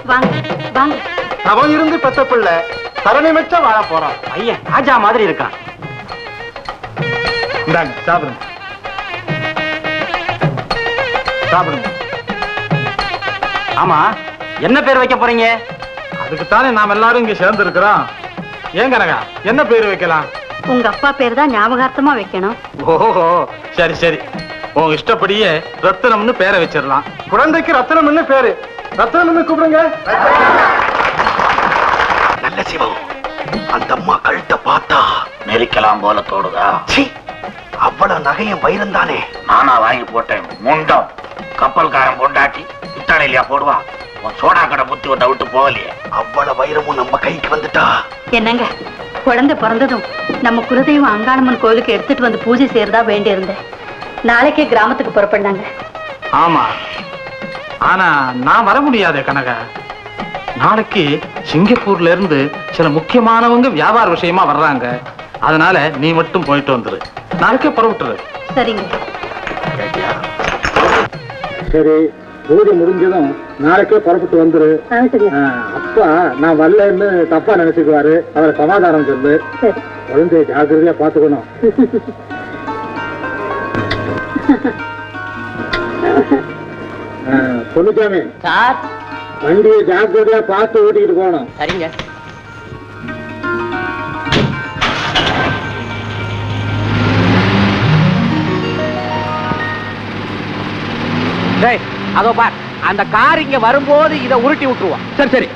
வாங்க வாங்க. அவன் இருந்து பெத்த பிள்ளை தரணி வச்சா வாழ போறான். ஐயா ராஜா மாதிரி இருக்கான். இந்தாங்க சாப்பிடுங்க சாப்பிடுங்க. ஆமா, என்ன பேர் வைக்க போறீங்க? அதுக்குத்தானே நாம் எல்லாரும் இங்க சேர்ந்து இருக்கிறோம். ஏன் கனகா, என்ன பேர் வைக்கலாம்? உங்க அப்பா பேர் தான் ஞாபகார்த்தமா வைக்கணும். ஓஹோ, சரி சரி, உங்க இஷ்டப்படியே ரத்தினம்னு பேரை வச்சிடலாம். குழந்தைக்கு ரத்தினம்னு பேரு. ரத்தினம்னு கூப்பிடுங்க. நல்ல சிவம், அந்த அம்மா கழுத்தை பார்த்தா நெரிக்கலாம் போல தோடுதா? அவ்வளவு நகையும் வைரம் தானே. நானா வாங்கி போட்டேன். முண்டம் கப்பல்காரன் பொண்டாட்டி இத்தாலியா போடுவான். சோடா கடை புத்தி ஒன்றை விட்டு போகலையே. அவ்வளவு வைரமும் நம்ம கைக்கு வந்துட்டா என்னங்க, குழந்தை பிறந்ததும் நம்ம குலதெய்வம் அங்காளம்மன் கோயிலுக்கு எடுத்துட்டு வந்து பூஜை செய்யறதா வேண்டி இருந்தேன். நாளைக்கே கிராமத்துக்கு புறப்படாங்க. ஆமா, ஆனா நான் வர முடியாதே கனகா. நாளைக்கு சிங்கப்பூர்ல இருந்து சில முக்கியமானவங்க வியாபார விஷயமா வர்றாங்க. அதனால நீ மட்டும் போயிட்டு வந்துரு. நாளைக்கே புறப்பட்டுரு. சரிங்க. சரி, பூஜை முடிஞ்சதும் நாளைக்கே புறப்பட்டு வந்துரு. அப்பா நான் வரலன்னு தப்பா நினைச்சுக்குவாரு. அவரை சமாதானம் சொல்லு. குழந்தைய ஜாக்கிரதையா பாத்துக்கணும். பொண்ணுச்சாமி சார், வண்டியை ஜாக்கிரதையா பார்த்து ஓட்டிக்கிட்டு போகணும். சரிங்க. அதோ பார், அந்த கார் இங்க வரும்போது இதை உருட்டி விட்டுருவோம். சரி சரி.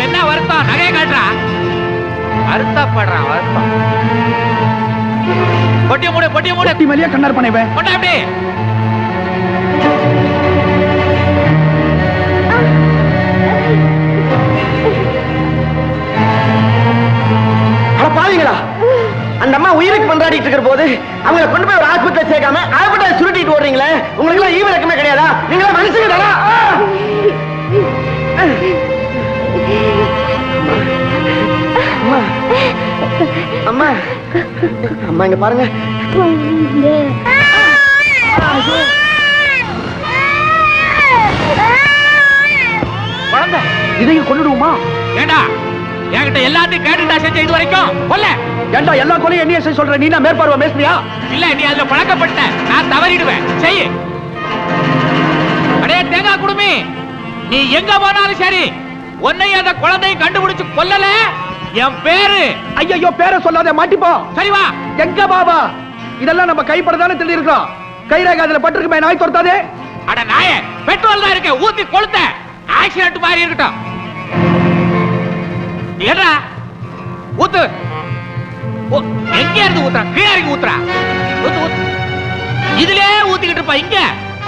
என்ன வருத்தம்? நகைய காட்டுறா. வருத்தப்படுறான் வருத்தம். பொட்டிய மூடு, பொட்டிய மூடு. பொட்டி மேலேயே கண்ணார் பண்ணேன். கொண்டா எப்படி? பாவீங்களா, அந்த அம்மா உயிருக்கு பண்றாடிட்டு இருக்கிற போது அவங்களை கொண்டு போய் ஒரு ஆஸ்பத்திரி சேர்க்காம ஆஸ்பத்திரி சுருட்டிட்டு ஓடுறீங்களே, உங்களுக்கு எல்லாம் ஈவு இறக்கமே கிடையாதா? நீங்களா மனுஷங்க தானா? அம்மா அம்மா அம்மா இங்க பாருங்க. குழந்தை இதையும் கொண்டுடுவோமா? ஏண்டா, என்கிட்ட எல்லாத்தையும் கேட்டுட்டா செஞ்ச இது வரைக்கும் கொல்ல. ஏண்டா எல்லா கொலையும் என்னைய செய்ய சொல்ற? நீ நான் மேற்பார்வை மேஸ்திரியா? இல்ல, நீ அதுல பழக்கப்பட்ட. நான் தவறிடுவேன். செய்ய. அடே தேங்காய் குடுமி, நீ எங்க போனாலும் சரி, உன்னை அந்த குழந்தையை கண்டுபிடிச்சு கொல்லல என் பேரு. ஐயோ, பேரை சொல்லாத, மாட்டிப்போ. சரி வா. எங்க பாபா? இதெல்லாம் நம்ம கைப்படதானே சொல்லி இருக்கோம். கைரேகை அதுல பட்டிருக்குமே, நாய் துரத்தாதே. அட நாயே, பெட்ரோல் தான் இருக்கு, ஊத்தி கொளுத்த. ஆக்சிடென்ட் மாதிரி இருக்கட்டும். ஏடா ஊத்து. எங்க இருந்து ஊத்துறா? கீழே இறங்கி ஊத்துறா. ஊத்து ஊத்து. இதுலயே ஊத்திக்கிட்டு இருப்பா. இங்க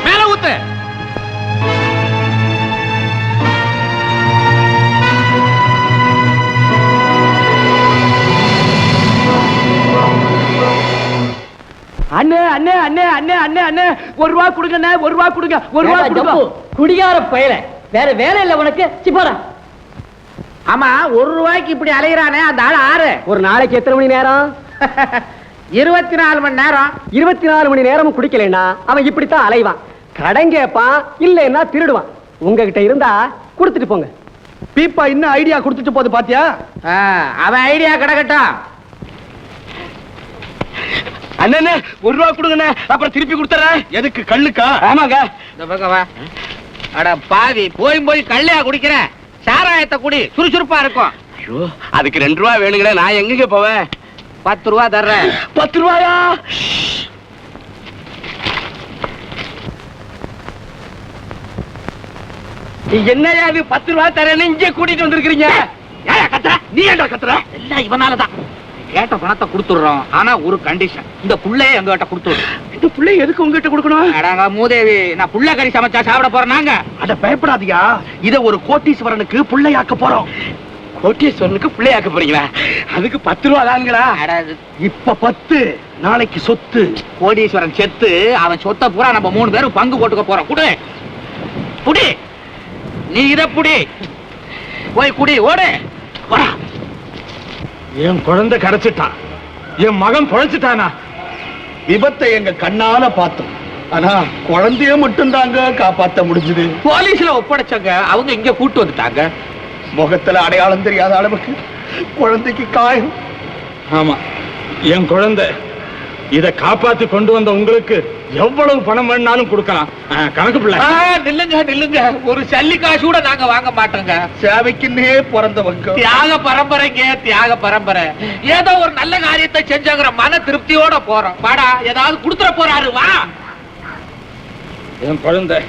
மேல ஊத்து. அண்ணே அண்ணே அண்ணே அண்ணே அண்ணே அண்ணே, ஒரு ரூபா கொடுங்க, ஒரு ரூபா கொடுங்க, ஒரு ரூபா கொடுங்க. குடியார பயல, வேற வேலை இல்ல உனக்கு? சிப்போரா. ஆமா, ஒரு ரூபாய்க்கு இப்படி அலையிறானே அந்த ஆள் ஆறு. ஒரு நாளைக்கு எத்தனை மணி நேரம்? 24 மணி நேரம். 24 மணி நேரமும் குடிக்கலைன்னா அவன் இப்படித்தான் அலைவான். கடன் கேட்பான், இல்லைன்னா திருடுவான். உங்ககிட்ட இருந்தா கொடுத்துட்டு போங்க. பீப்பா இன்னும் ஐடியா கொடுத்துட்டு போகுது பாத்தியா? அவன் ஐடியா கிடக்கட்டும். அண்ணே, ஒரு ரூபா கொடுங்கண்ணே, அப்புறம் திருப்பி கொடுத்துறேன். எதுக்கு? கல்லுக்கா? ஆமாங்க. இந்த பக்கம் வா. அட பாவி, போய் கல்லையா குடிக்கிற? சாராயத்தை குடி, சுறுசுறுப்பா இருக்கும். ஐயோ, அதுக்கு 2 ரூபா வேணுங்களே, நான் எங்க போவேன்? 10 ரூபா தர்றேன். 10 ரூபாயா? என்னையா இது 10 ரூபா தரேன்னு இங்கே கூட்டிட்டு வந்திருக்கீங்க? ஏன் கத்துற? நீ ஏன்டா கத்துற? எல்லாம் இவனாலதான். கேட்ட பணத்தை கொடுத்துடுறோம், ஆனா ஒரு கண்டிஷன், இந்த புள்ளைய எங்ககிட்ட கொடுத்துடுறோம். அந்த பிள்ளை எதுக்கு உங்ககிட்ட கொடுக்கணும்? அடாங்க மூதேவி, நான் புள்ள கறி சமைச்சா சாப்பிட போறேன் நாங்க. அட பயப்படாதியா, இத ஒரு கோட்டீஸ்வரனுக்கு பிள்ளையாக்க போறோம். கோட்டீஸ்வரனுக்கு பிள்ளையாக்க போறீங்களா? அதுக்கு 10 ரூபா தானுங்களா? இப்ப 10, நாளைக்கு சொத்து. கோடீஸ்வரன் செத்து அவன் சொத்தை பூரா நம்ம 3 பேரும் பங்கு போட்டுக்க போறோம். குடு குடி, நீ இத புடி, போய் குடி, ஓடு. என் குழந்தை கிடைச்சிட்டான், என் மகன் பொழைச்சிட்டானா? விபத்தை எங்க கண்ணால பார்த்தோம். ஆனா குழந்தைய மட்டும் தாங்க காப்பாத்த முடிஞ்சது. போலீஸ்ல ஒப்படைச்சாங்க, அவங்க இங்க கூட்டு வந்துட்டாங்க. முகத்துல அடையாளம் தெரியாத அளவுக்கு குழந்தைக்கு காயம். ஆமா, என் குழந்தை. இத காப்பாத்தி கொண்டு வந்த உங்களுக்கு எவ்வளவு பணம் வேணாலும் கொடுக்கலாம். கணக்கு பிள்ளை. நில்லுங்க நில்லுங்க, ஒரு சல்லி காசு கூட நாங்க வாங்க மாட்டோங்க. சேவைக்குன்னே பிறந்தவங்க. தியாக பரம்பரைங்க, தியாக பரம்பரை. ஏதோ ஒரு நல்ல காரியத்தை செஞ்சாங்கிற மன திருப்தியோட போறோம். வாடா, ஏதாவது கொடுத்துட போறாரு, வா. என் குழந்தை.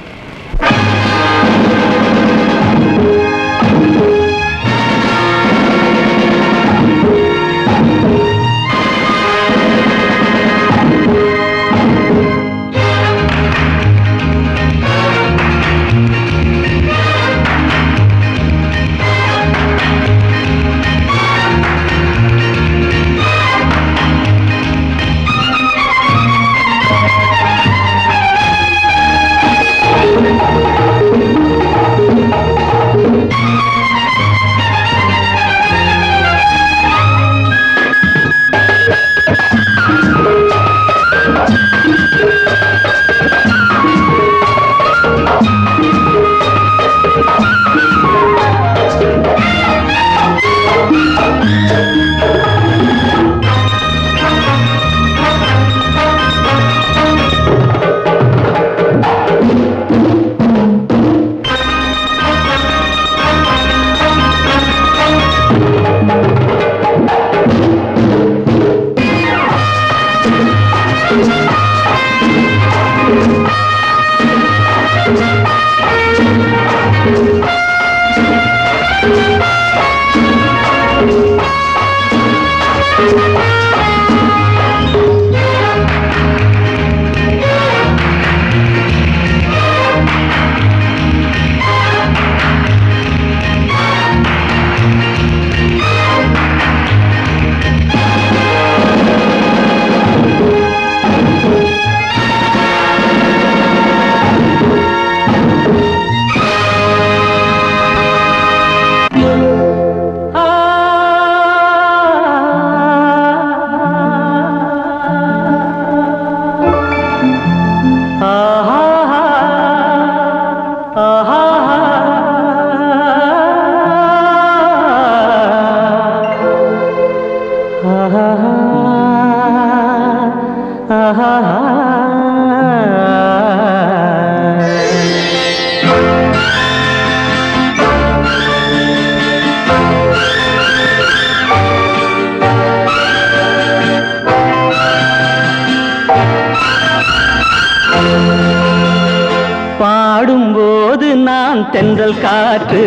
பாடும்போது நான் தென்றல் காற்று,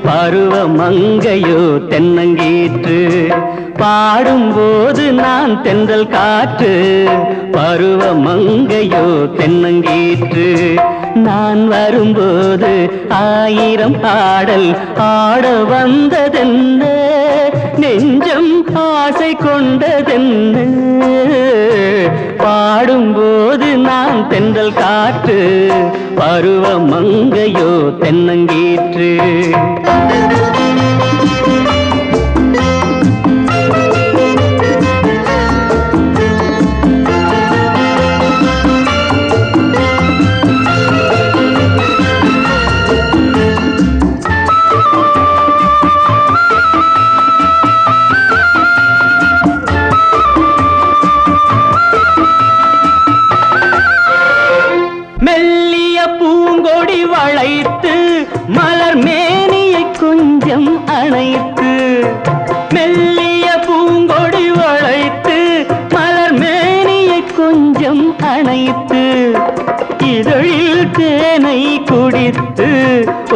பருவ மங்கையோ தென்னங்கீற்று. பாடும்போது நான் தென்றல் காற்று, பருவ மங்கையோ தென்னங்கீற்று. நான் வரும்போது 1000 பாடல் ஆட வந்ததென்ன, நெஞ்சம் ஆசை கொண்டதென்ன. பாடும்போது நான் தென்றல் காற்று, பருவ மங்கையோ தென்னங்கீற்று. மெல்லிய பூங்கொடி வளைத்து மலர் மேனியை கொஞ்சம் அணைத்து, மெல்லிய பூங்கொடி வளைத்து மலர் மேனியை கொஞ்சம் அணைத்து, இதழில் தேனை குடித்து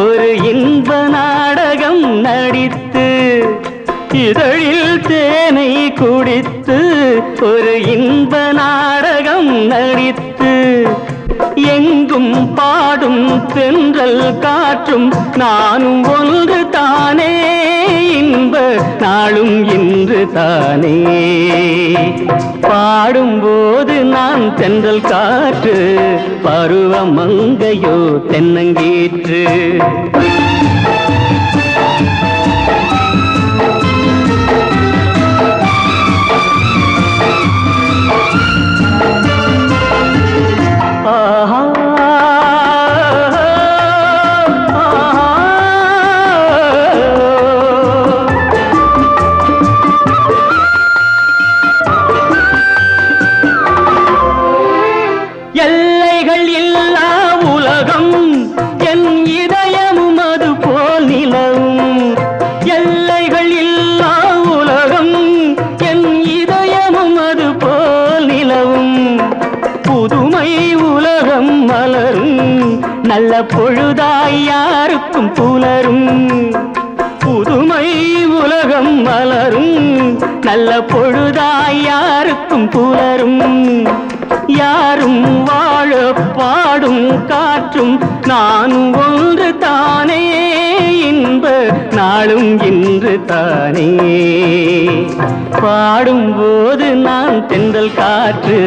ஒரு இன்ப நாடகம் நடித்து, இதழில் தேனை குடித்து ஒரு இன்ப நாடகம் நடித்து எங்கும் பாடும் தென்றல் காற்றும் நானும் ஒன்று தானே இன்ப நாளும் இன்று தானே பாடும்போது நான் தென்றல் காற்று பருவ மங்கையோ தென்னங்கீற்று எல்லைகள் இல்லா உலகம் என் இதயமும் அது போல் நிலவும் எல்லைகள் இல்லா உலகம் என் இதயமும் அது போல் நிலவும் புதுமை உலகம் மலரும் நல்ல பொழுதாய் யாருக்கும் புலரும் புதுமை உலகம் மலரும் நல்ல பொழுதாய் யாருக்கும் புலரும் யாரும் வாழ பாடும் காற்றும் நானும் ஒன்று தானே இன்ப நாளும் இன்று தானே பாடும்போது நான் தென்றல் காற்று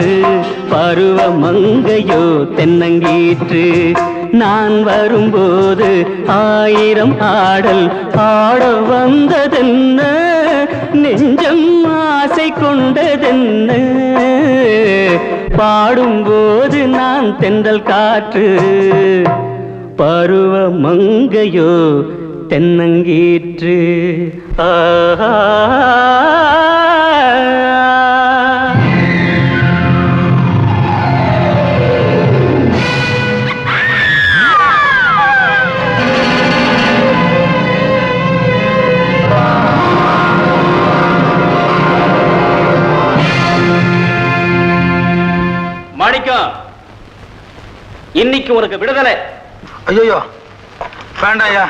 பருவ மங்கையோ தென்னங்கீற்று நான் வரும்போது ஆயிரம் ஆடல் ஆட வந்ததென்ன நெஞ்சம் ஆசை கொண்டதென்ன பாடும்போது நான் தென்றல் காற்று பருவ மங்கையோ தென்னங்கீற்று ஆஹா மாணிக்கம், இன்னைக்கு உனக்கு விடுதலை. ஐயோ வேண்டாயா,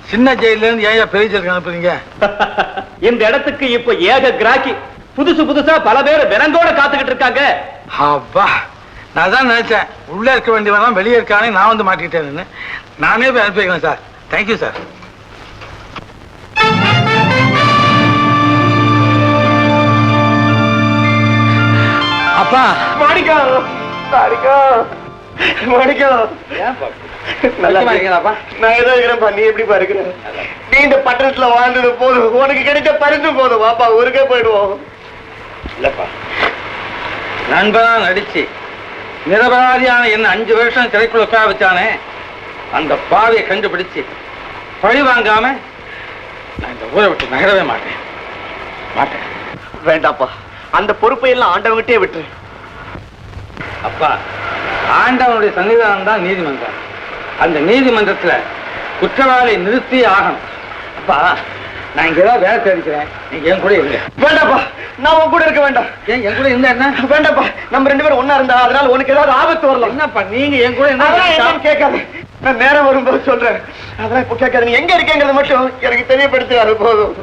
சின்ன ஜெயில இருந்து ஏன் பெரிய ஜெயிலுக்கு அனுப்புறீங்க? இந்த இடத்துக்கு இப்ப ஏக கிராக்கி, புதுசா பல பேர் விலங்கோட காத்துக்கிட்டு இருக்காங்க. அப்பா, நான் தான் நினைச்சேன் உள்ள இருக்க வேண்டியவன் வெளியே இருக்கானே, நான் வந்து மாட்டிக்கிட்டேன்னு. நானே போய் அனுப்பி வைக்கிறேன் சார். Thank you sir. அப்பா, மாணிக்கம் மாணிக்கம் மாணிக்கம் நான் ஏதோ இருக்கிறேன்ப்பா, நீ எப்படிப்பா இருக்கிற? நீ இந்த பட்டணத்துல வாழ்ந்தது போதும், உனக்கு கிடைச்ச பரிசு போதும், வாப்பா ஊருக்கே போயிடுவோம். இல்லப்பா, நண்பனா நடிச்சு நிரபராதியான என்ன 5 வருஷம் சிறைக்குள்ள உட்கார வச்சானே, அந்த பாவியை கண்டுபிடிச்சு பழி வாங்காம நான் இந்த ஊரை விட்டு நகரவே மாட்டேன். வேண்டாப்பா, அந்த பொறுப்பை எல்லாம் ஆண்டவங்கிட்டே விட்டுரு. அப்பா, ஆண்டவனுடைய சன்னிதானம் தான் நீதிமன்றம். அந்த நீதிமன்றத்துல குற்றவாளி நிறுத்தி ஆகணும். அப்பா, நான் இங்க ஏதாவது வேலை தேடிக்கிறேன், நீங்க என் கூட இருங்க. வேண்டாப்பா, நான் உன் கூட இருக்க வேண்டாம். ஏன் என் கூட இருந்தா என்ன? வேண்டாப்பா, நம்ம 2 பேரும் ஒன்னா இருந்தா அதனால உனக்கு ஏதாவது ஆபத்து வரலாம். என்னப்பா, நீங்க என் கூட அதெல்லாம் கேட்காது, நான் நேரம் வரும்போது சொல்றேன். அதெல்லாம் இப்ப கேட்காது. நீ எங்க இருக்கேங்கிறது மட்டும் எனக்கு தெரியப்படுத்தி அது போதும்.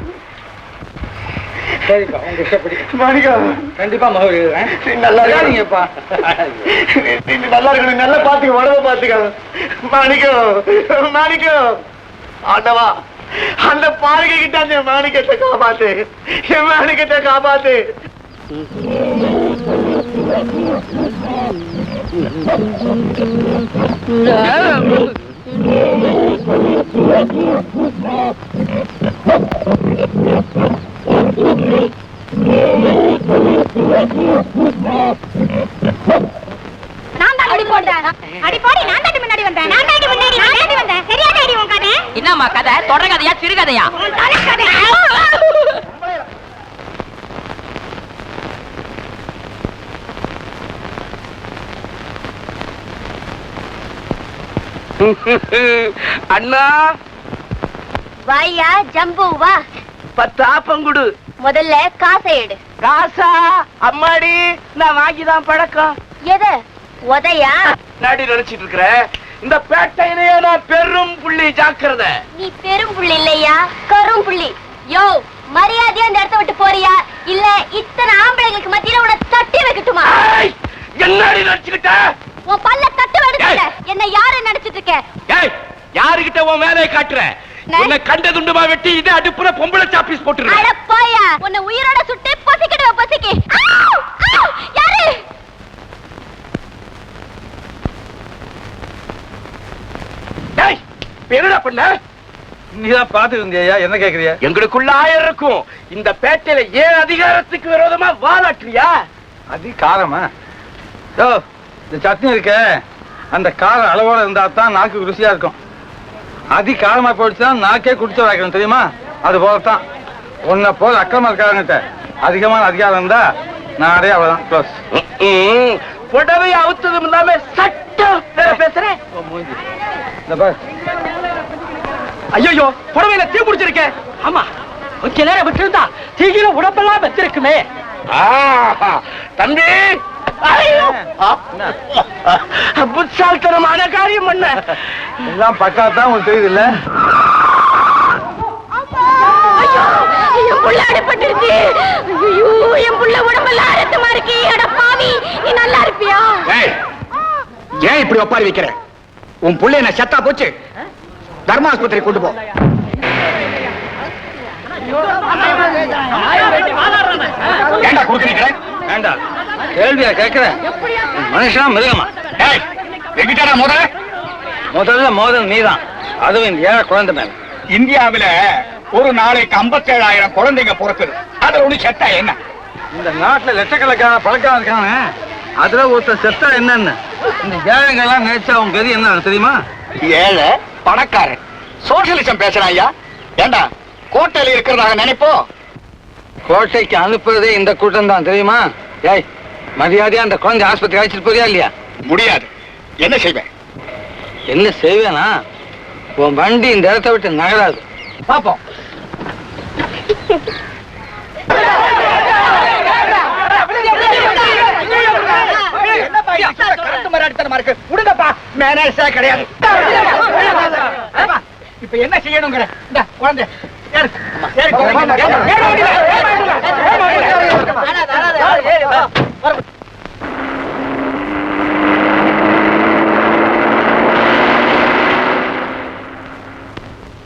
சரிப்பா, உங்க இஷ்டப்படி. மாணிக்கம், கண்டிப்பா மகன் எழுதுறேன். நல்லா இருக்காதீங்கப்பா. நல்லா இருக்கணும், நல்லா பாத்துக்க, உடம்ப பாத்துக்க. மாணிக்கம் ஆண்டவா, அந்த பாருங்க கிட்ட அந்த மாணிக்கத்தை காப்பாத்து, என் மாணிக்கத்தை காப்பாத்து. என்னம்மா கதை? தொடர் கதையா சிறுகதையா? அண்ணா வாயா ஜம்பு வா. 10 ஆப்பம் கொடு. முதல்ல காசை எடு. காசா? அம்மாடி, நான் வாங்கிதான் பழக்கம். எது உதையா? நாடி நினைச்சிட்டு இருக்கிற இந்த பேட்டையிலேயே நான் பெரும் புள்ளி, ஜாக்கிரத. நீ பெரும் புள்ளி இல்லையா, கரும் புள்ளி. யோ, மரியாதையா அந்த இடத்த விட்டு போறியா, இல்ல இத்தனை ஆம்பளைங்களுக்கு மத்தியில உன தட்டி வைக்கட்டுமா? என்னடி நினைச்சுக்கிட்ட? உன் பல்ல தட்டு வெடுக்கல. என்ன யாரு நினைச்சிட்டு இருக்க? ஏய் யாருகிட்ட உன் வேலையை காட்டுற? உன்னை கண்ட துண்டுமா வெட்டி இதே அடுப்புல பொம்பளை சாப்பீஸ் போட்டுரு. அட போயா, உன்னை உயிரோட சுட்டு பொசிக்கிடுவ பொசிக்கி. யாரு? டேய் என்னடா பண்ண? நீதான் பாத்துட்டு இருந்தியா, என்ன கேக்குறியா? எங்களுக்குள்ள 1000 இருக்கும். இந்த பேட்டையில ஏன் அதிகாரத்துக்கு விரோதமா வாலாட்டுறியா? அது காரமா? யோ, இந்த சட்னி இருக்க, அந்த காரம் அளவோட இருந்தா தான் நாக்கு ருசியா இருக்கும். அதி காரமா போயிடுச்சுன்னா நாக்கே குடிச்சு வைக்கணும், தெரியுமா? அது போலத்தான் உன்னை போல அக்கிரமா இருக்காங்கட்ட அதிகமான அதிகாரம் இருந்தா நாடே அவ்வளவுதான் க்ளோஸ். புடவை அவுத்ததும் இல்லாம சட்டம் பேசுறேன். இந்த பாரு, ஐயோ, புடவையில தீ பிடிச்சிருக்க. ஆமா, கொஞ்ச நேரம் விட்டுருந்தா தீயில உடம்பெல்லாம் வச்சிருக்குமே. தம்பி, புத்தால்தனமான காரியம் பண்ண. எல்லாம் பக்காத்தான் உங்களுக்கு தெரியுது இல்ல? என் புள்ள அடிபட்டுருச்சு. ஐயோ, என் புள்ள உடம்பெல்லாம் ரத்தமா இருக்கு. அட பாவி, நீ நல்லா இருப்பியா? ஏன் இப்படி ஒப்பாரி வைக்கிற? உன் புள்ள என்ன செத்தா போச்சு. தர்மாஸ்பத்திரி கொண்டு போ. ஏண்டா கொடுக்குறீங்க? வேண்டாம், கேள்வியா கேட்கிறேன். மனுஷனா மிருகமா? எங்கிட்டா முதல்ல மோதல் நீதான், அதுவும் இந்த ஏழை குழந்தை மேல. இந்தியாவில ஒரு நாளைக்கு 57,000 குழந்தைங்க பிறக்குது. அதுல ஒண்ணு செத்தா என்ன? இந்த நாட்டுல லட்சக்கணக்கான பழக்கம் இருக்கானே, அதுல ஒருத்தர் செத்தா என்னன்னு இந்த ஏழைங்க எல்லாம் நினைச்சா அவங்க கதி என்ன தெரியுமா? ஏழை பணக்காரன் சோசியலிசம் பேசுறான் ஐயா. ஏண்டா கோட்டையில இருக்கிறதாக நினைப்போ? கோட்டைக்கு அனுப்புறதே இந்த கூட்டம் தான், தெரியுமா? ஏய், மரியாதையா அந்த குழந்தை ஆஸ்பத்திரி அழைச்சிட்டு போறியா இல்லையா? முடியாது. என்ன செய்வேன்? என்ன செய்வேனா? உன் வண்டி இந்த இடத்தை விட்டு நகராது. பாப்போம். கிடையாது. இப்ப என்ன செய்யணுங்கிற குழந்தை